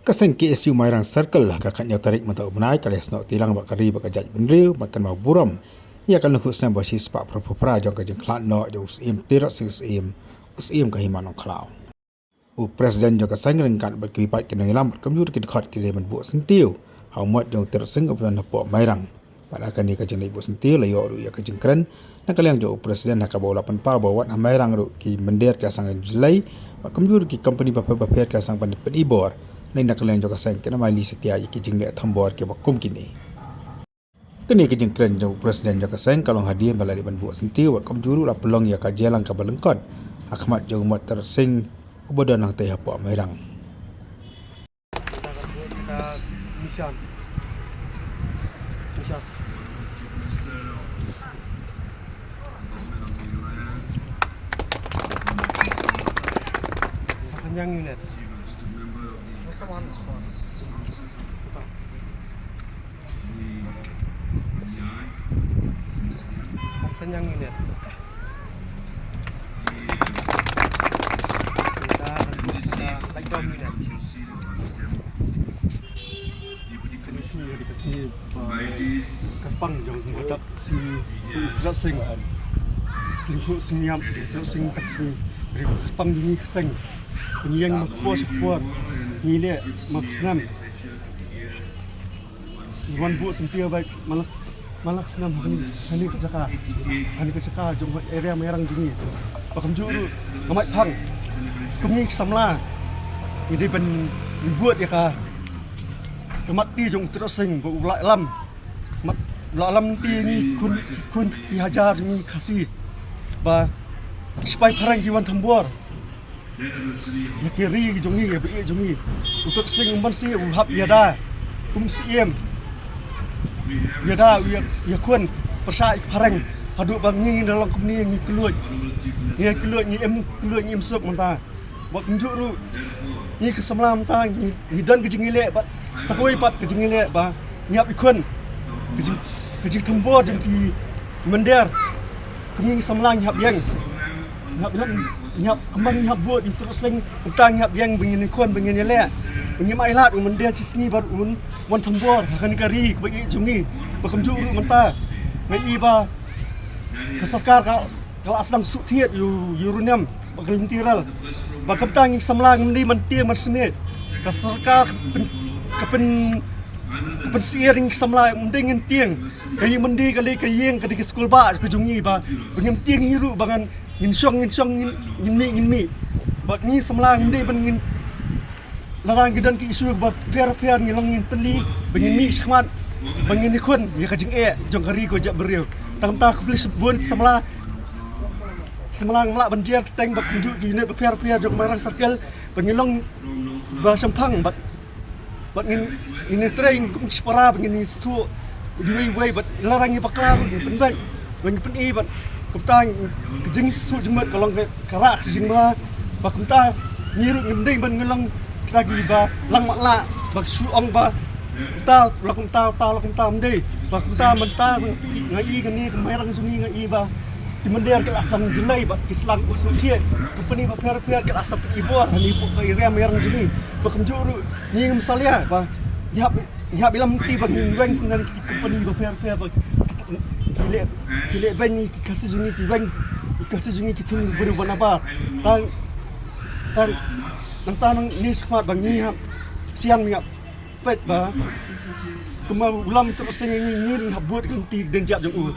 Kaseng KSU Mairang Circle lah kakaknya tarik mata ubnai kali senok tilang bak kari bak kajat benriu makan mau buram. Ia akan luhut senang basi sepak propopra jong kajeng klat no jong usim tirat usim kahiman ong klau. Presiden jong kaseng rengkat berkipat kena ilam berkemjur ke dekat kiri menbuat sentiu. Haumat jong tirat seng kepulan nepok Mairang. Pada akan ni kajeng ibu sentiu layo ru ia kajeng keren. Nak kaliang jong presiden nak bawa 8 pa bawa Mairang ru ki mender jasang Julai. Berkemjur ki company bapa-bapa jasang penibor. Nai nak kalian juga sayang kena mali setia iki jengnek thambor ke bakum kini. Kini ke jengkren jauh presiden juga sayang kalau hadir balai ban buat senti buat juru lah pelong ya kajelang ka balengkot. Akhmat jauh mat tersing ubodan nang teh apa Mairang. Mission. Yang unit. Senyang unit. Kita like dom unit. Komisi dari kecil Kepang yang menghadap si Tirat Sing. Lingkup senyam Tirat Sing taksi dari Kepang ini keseng. Penyang makpuas nilai maksenam. Iwan buat sempia baik malah senam hani kecaka jong area Mairang jini. Pakam juru amat hang. Kumi samla. Ini ben dibuat ya ka. Kemati jong terusing ulak lam. Ulak lam ti ni kun dihajar ni kasih. Ba supaya parang jiwan tambor. Ya kiri jongi ya bi jongi. Untuk sing mansi uhap ya da. Siem. Ya dah, ya kun persa parang haduk bangi dalam kumni ni keluar. Ni keluar ni em sup manta. Buat tunjuk ru. Ni kesemlam ta ni dan kejengile ba sakoi pat kejengile ba nyiap ikun. Kejeng tembor dan pi mender. Kemi semlang nyiap yang. Nyiap kembang nyiap buat terus sing utang nyiap yang bengin ikun bengin le. Bengin mailat mender cisni bar wan tembor akan kari bagi jungi bakam juru menta ngai ba kesakar kalau aslam sutiat uranium bagelintiral bakam tangi samlang ni mentia marsmit kesakar kepen siering samlang mending tiang kai mendi kali kayeng kadi ke sekolah ba ke jungi ba bengim tiang hiru bangan nginsong ngin bak ni samlang ni bengin larang gidan ki isu ba per ngilangin peli bengin mi khmat bengin ikun ya kajeng jong kari ko jak beriu tang ta ku beli sebun semlang melak banjir teng bak tunjuk di unit per jong Mairang Circle bengilong ba sampang bak ngin ini train kum separa bengin stu diwei bat larang baklar penbak bengin peni bat kuptang kejeng su jembat kalong karak sejeng ba bakumta nyiru ngending ban ngelang lagi ba lang makla bag suong ba ta lakum ta mende bag ta menta ngai gani Mairang sungi ngai ba di mender ke asam Julai ba kislang usukiet company ba per ke asam ibor hani po ke area Mairang juni bakam juru ni misalnya ba nyap bilam ti bag weng senang company ba per ba kile ben ni kasih juni ki tun buru banaba tang nang tanang ni semat bang ni siang ngap pet ba kemau ulam terus ngin habut kan ti dan jap jong